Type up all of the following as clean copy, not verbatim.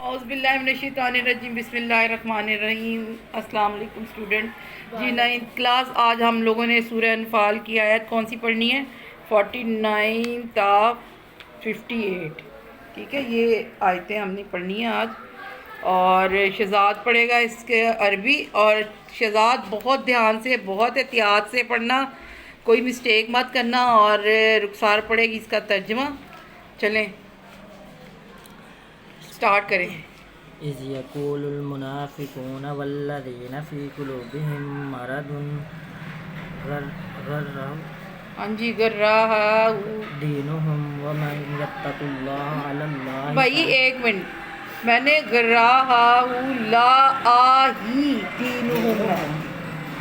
اعوذ باللہ من الشیطان الرجیم، بسم اللہ الرحمن الرحیم۔ السلام علیکم اسٹوڈنٹ جی، 9th کلاس۔ آج ہم لوگوں نے سورہ انفال کی آیت کون سی پڑھنی ہے؟ 49 تا 58، ٹھیک ہے؟ یہ آیتیں ہم نے پڑھنی ہیں آج، اور شہزاد پڑھے گا اس کے عربی، اور شہزاد بہت دھیان سے، بہت احتیاط سے پڑھنا، کوئی مسٹیک مت کرنا، اور رخسار پڑھے گی اس کا ترجمہ۔ چلیں سٹارٹ کریں۔ اذ یقول المنافقون والذین فی قلوبہم مرض ہاں جی، گرہا دینہم ومن یتق اللہ علی اللہ بھائی ایک منٹ، میں نے گرہا لا ہی دینہم ہے،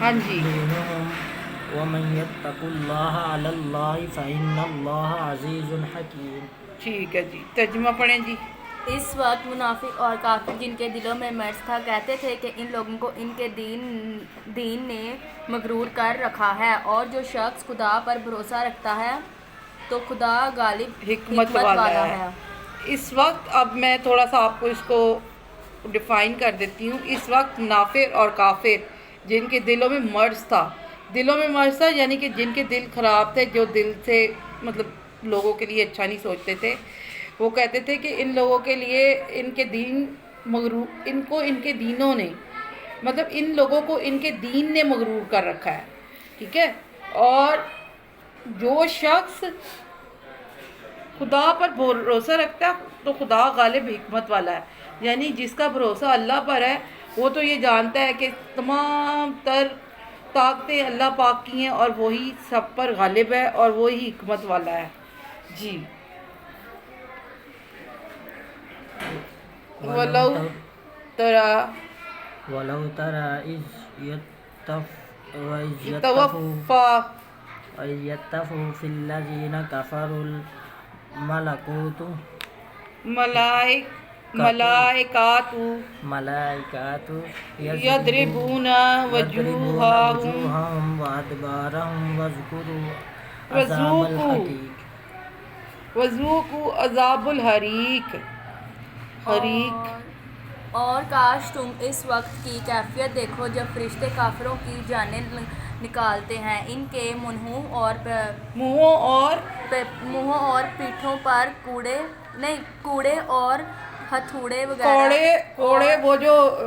ہاں جی دینہم ومن یتق اللہ علی اللہ فإن اللہ عزیز حکیم۔ ٹھیک ہے جی، ترجمہ پڑھیں جی۔ اس وقت منافق اور کافر جن کے دلوں میں مرض تھا کہتے تھے کہ ان لوگوں کو ان کے دین نے مغرور کر رکھا ہے، اور جو شخص خدا پر بھروسہ رکھتا ہے تو خدا غالب حکمت والا ہے۔ اس وقت اب میں تھوڑا سا آپ کو اس کو ڈیفائن کر دیتی ہوں۔ اس وقت منافق اور کافر جن کے دلوں میں مرض تھا، دلوں میں مرض تھا یعنی کہ جن کے دل خراب تھے، جو دل سے مطلب لوگوں کے لیے اچھا نہیں سوچتے تھے، وہ کہتے تھے کہ ان لوگوں کے لیے ان کے دین مغرور، ان کو ان کے دینوں نے، مطلب ان لوگوں کو ان کے دین نے مغرور کر رکھا ہے، ٹھیک ہے؟ اور جو شخص خدا پر بھروسہ رکھتا ہے تو خدا غالب حکمت والا ہے، یعنی جس کا بھروسہ اللہ پر ہے وہ تو یہ جانتا ہے کہ تمام تر طاقتیں اللہ پاک کی ہیں، اور وہی سب پر غالب ہے، اور وہی حکمت والا ہے جی۔ وَلَوْ تَرَى إِذْ يَتَوَفَّى يَتَّفُّوا فِي الَّذِينَ كَفَرُوا الملائكة يَضْرِبُونَ وُجُوهَهُمْ وَأَدْبَارَهُمْ وَذُوقُوا عَذَابَ الْحَرِيقِ۔ اور کاش تم اس وقت کی کیفیت دیکھو جب فرشتے کافروں کی جانیں نکالتے ہیں، ان کے منہوں اور پیٹھوں پر کوڑے اور ہتھوڑے وغیرہ، کوڑے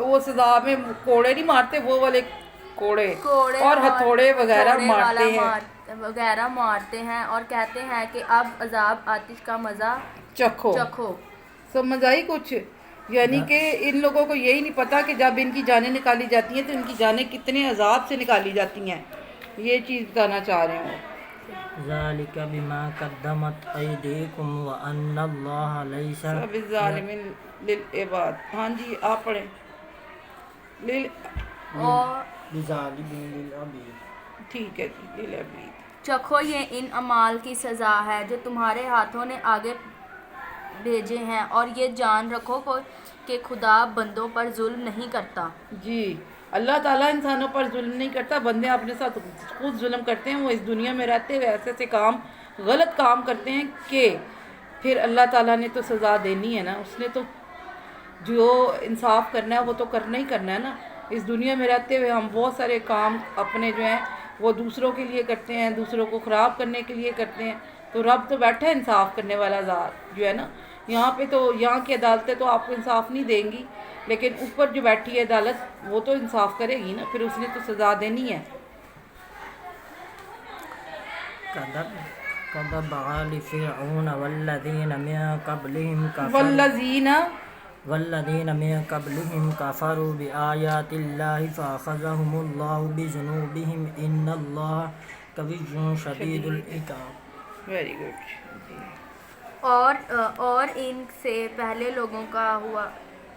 وہ سزا میں کوڑے نہیں مارتے، وہ والے کوڑے اور ہتھوڑے وغیرہ مارتے ہیں، اور کہتے ہیں کہ اب عذاب آتش کا مزہ چکھو۔ سمجھ آئی کچھ؟ یعنی کہ ان لوگوں کو یہی نہیں پتا کہ جب ان کی جانیں نکالی جاتی ہیں تو ان کی جانیں کتنے عذاب سے نکالی جاتی ہیں، یہ چیز بتانا چاہ رہے ہیں۔ ذَلِكَ بِمَا قَدَّمَتْ أَيْدِيكُمْ وَأَنَّ اللَّهَ لَيْسَ بِالظَّالِمِينَ لِلْعِبَادِ۔ ہاں جی آپ پڑھیں۔ لِلظَّالِمِينَ لِلْعَبِيدِ۔ ٹھیک ہے جی، لِلْعَبِيدِ۔ چکھو یہ ان اعمال کی سزا ہے جو تمہارے ہاتھوں نے آگے بھیجے ہیں، اور یہ جان رکھو کہ خدا بندوں پر ظلم نہیں کرتا۔ جی، اللہ تعالیٰ انسانوں پر ظلم نہیں کرتا، بندے اپنے ساتھ خود ظلم کرتے ہیں۔ وہ اس دنیا میں رہتے ہوئے ایسے غلط کام کرتے ہیں کہ پھر اللہ تعالیٰ نے تو سزا دینی ہے نا، اس نے تو جو انصاف کرنا ہے وہ تو کرنا ہی کرنا ہے نا۔ اس دنیا میں رہتے ہوئے ہم بہت سارے کام اپنے جو ہیں وہ دوسروں کے لیے کرتے ہیں، دوسروں کو خراب کرنے کے لیے کرتے ہیں، تو رب تو بیٹھا ہے انصاف کرنے والا ذات جو ہے نا۔ یہاں پہ تو یہاں کی عدالتیں تو آپ کو انصاف نہیں دیں گی، لیکن اوپر جو بیٹھی ہے عدالت وہ تو انصاف کرے گی نا، پھر اس نے تو سزا دینی ہے۔ كَذَّبَ آلُ فِرْعَوْنَ وَالَّذِينَ مِن قَبْلِهِمْ كَفَرُوا بِآيَاتِ اللَّهِ فَأَخَذَهُمُ اللَّهُ بِذُنُوبِهِمْ إِنَّ اللَّهَ قَوِيٌّ شَدِيدُ الْعِقَابِ۔ Very good. اور ان سے پہلے لوگوں کا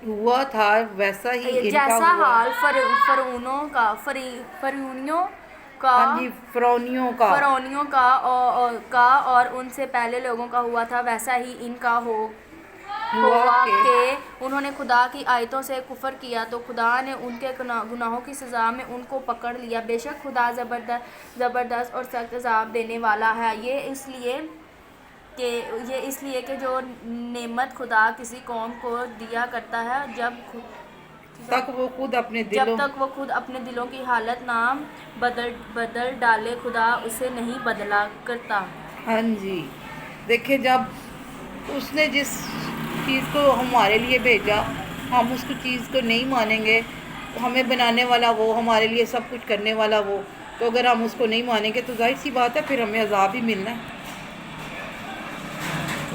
ہوا تھا ویسا ہی ان کا جیسا ہوا، حال فرعونیوں کا اور ان سے پہلے لوگوں کا ہوا تھا، ویسا ہی ان کا ہوا کہ انہوں نے خدا کی آیتوں سے کفر کیا تو خدا نے ان کے گناہوں کی سزا میں ان کو پکڑ لیا۔ بے شک خدا زبردست اور سخت عذاب دینے والا ہے۔ یہ اس لیے کہ یہ اس لیے کہ جو نعمت خدا کسی قوم کو دیا کرتا ہے جب وہ خود اپنے جب دلوں تک وہ خود اپنے دلوں کی حالت نہ بدل ڈالے خدا اسے نہیں بدلا کرتا۔ ہاں جی، دیکھیں جب اس نے جس چیز کو ہمارے لیے بھیجا ہم اس کو چیز کو نہیں مانیں گے، ہمیں بنانے والا وہ، ہمارے لیے سب کچھ کرنے والا وہ، تو اگر ہم اس کو نہیں مانیں گے تو ظاہر سی بات ہے پھر ہمیں عذاب ہی ملنا ہے۔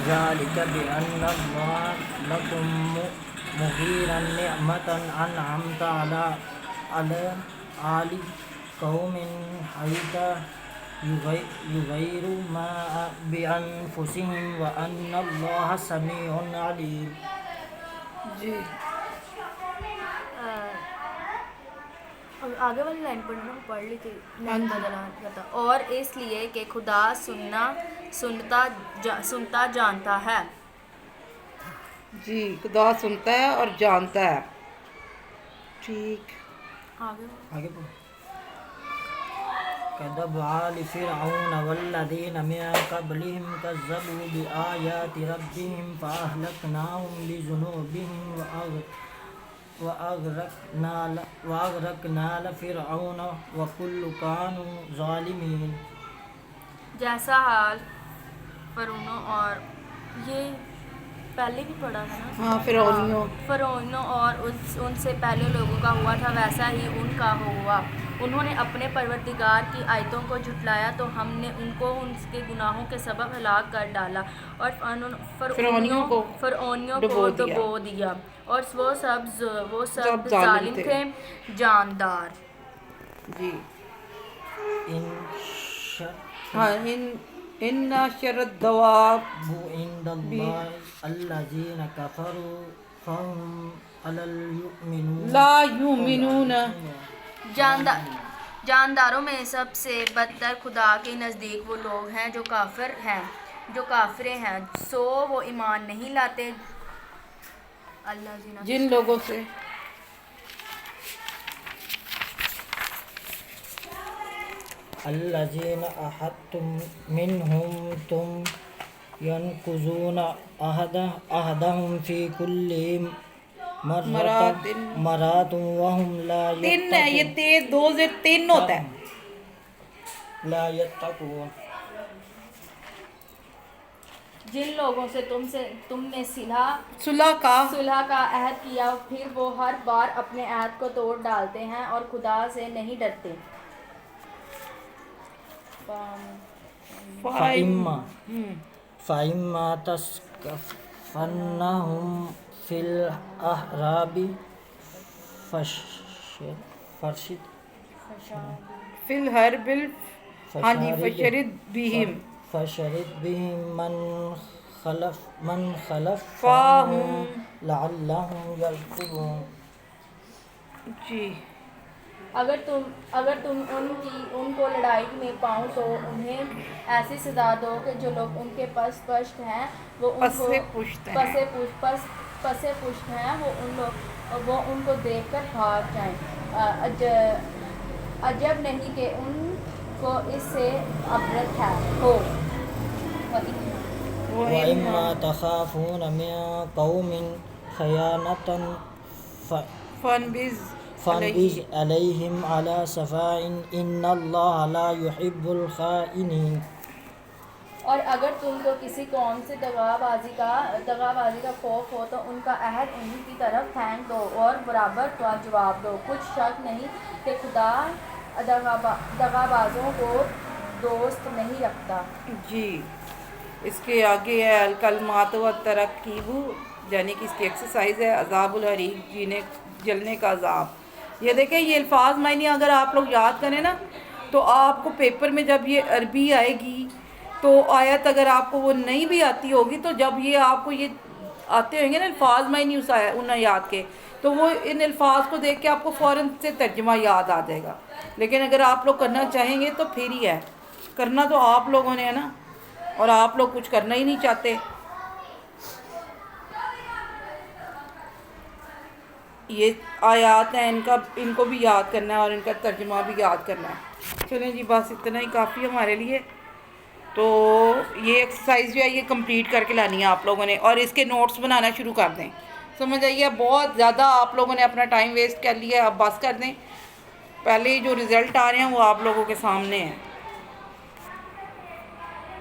ذلك بأن الله لكم مغيرا نعمة أنعمت على قوم حتى يغيروا ما بأنفسهم وأن الله سميع عليم۔ جی آگے والی لائن پڑھ لی تھی میں بدلا کرتا، اور اس لیے کہ خدا سنتا جانتا ہے۔ جی، خدا سنتا ہے اور جانتا ہے۔ ٹھیک، آگے پڑھو۔ كدأب آل فرعون والذين من قبلهم كذبوا بآيات ربهم فأهلكناهم بذنوبهم وأغرقنا فرعون وكل كانوا ظالمين۔ جیسا حال فرعونوں اور یہ پہلے بھی پڑھا تھا نا، ہاں، فرعونوں اور ان سے پہلے لوگوں کا ہوا تھا ویسا ہی ان کا ہوا۔ انہوں نے اپنے پروردگار کی آیتوں کو جھٹلایا تو ہم نے ان کو ان کے گناہوں کے سبب ہلاک کر ڈالا اور فرعونیوں کو ڈبو دیا، اور وہ سب ظالم تھے جاندار۔ جی ہاں، ان شر الدواب عند الله الذين كفروا فهم لا يؤمنون۔ جانداروں میں سب سے بدتر خدا کے نزدیک وہ لوگ ہیں جو کافر ہیں، سو وہ ایمان نہیں لاتے۔ جن لوگوں سے الذين أحدتم منهم ثم ينقضون عهدهم في كل مرات وهم لا يتقون۔ یہ دو سے تین ہوتا ہے۔ لا يتقون۔ جن لوگوں سے تم نے صلح کا عہد کیا پھر وہ ہر بار اپنے عہد کو توڑ ڈالتے ہیں اور خدا سے نہیں ڈرتے۔ فَإِمَّا تَثْقَفَنَّهُمْ فِي الْأَحْزَابِ فی الحرب فشرد بہم من خلفهم لعلهم يرقبون۔ جی، اگر تم ان کو لڑائی میں پاؤ تو انہیں ایسی سزا دو کہ جو لوگ ان کے پس پشت ہیں وہ ان کو دیکھ کر بھاگ جائیں۔ عجب نہیں کہ ان کو اس سے عبرت ہو۔ وَإِمَّا تَخَافُونَ مِن قَوْمٍ خِيَانَةً فَانبِذْ عَلَيْهِمْ عَلَى سَوَاءٍ إِنَّ اللَّهَ لَا يُحِبُّ الْخَائِنِينَ۔ اور اگر تم کو کسی قوم سے دغا بازی کا خوف ہو تو ان کا عہد انہی کی طرف پھینک دو اور برابر کا جواب دو۔ کچھ شک نہیں کہ خدا دغا بازوں کو دوست نہیں رکھتا۔ جی، اس کے آگے ہے الکلمات و ترکیب، یعنی کہ اس کی ایکسرسائز ہے عذاب الحریق، جلنے کا عذاب۔ یہ دیکھیں یہ الفاظ معنی اگر آپ لوگ یاد کریں نا تو آپ کو پیپر میں جب یہ عربی آئے گی تو آیت اگر آپ کو وہ نہیں بھی آتی ہوگی تو جب یہ آپ کو یہ آتے ہوں گے نا الفاظ معنی ان آیات کے تو وہ ان الفاظ کو دیکھ کے آپ کو فوراً سے ترجمہ یاد آ جائے گا۔ لیکن اگر آپ لوگ کرنا چاہیں گے تو پھر ہی ہے، کرنا تو آپ لوگوں نے ہے نا، اور آپ لوگ کچھ کرنا ہی نہیں چاہتے۔ یہ آیات ہیں ان کو بھی یاد کرنا ہے اور ان کا ترجمہ بھی یاد کرنا ہے۔ چلیں جی، بس اتنا ہی کافی ہمارے لیے۔ تو یہ ایکسرسائز جو ہے یہ کمپلیٹ کر کے لانی ہے آپ لوگوں نے، اور اس کے نوٹس بنانا شروع کر دیں. سمجھ آئیے، بہت زیادہ آپ لوگوں نے اپنا ٹائم ویسٹ کر لیا ہے، اب بس کر دیں. پہلے جو رزلٹ آ رہے ہیں وہ آپ لوگوں کے سامنے ہیں.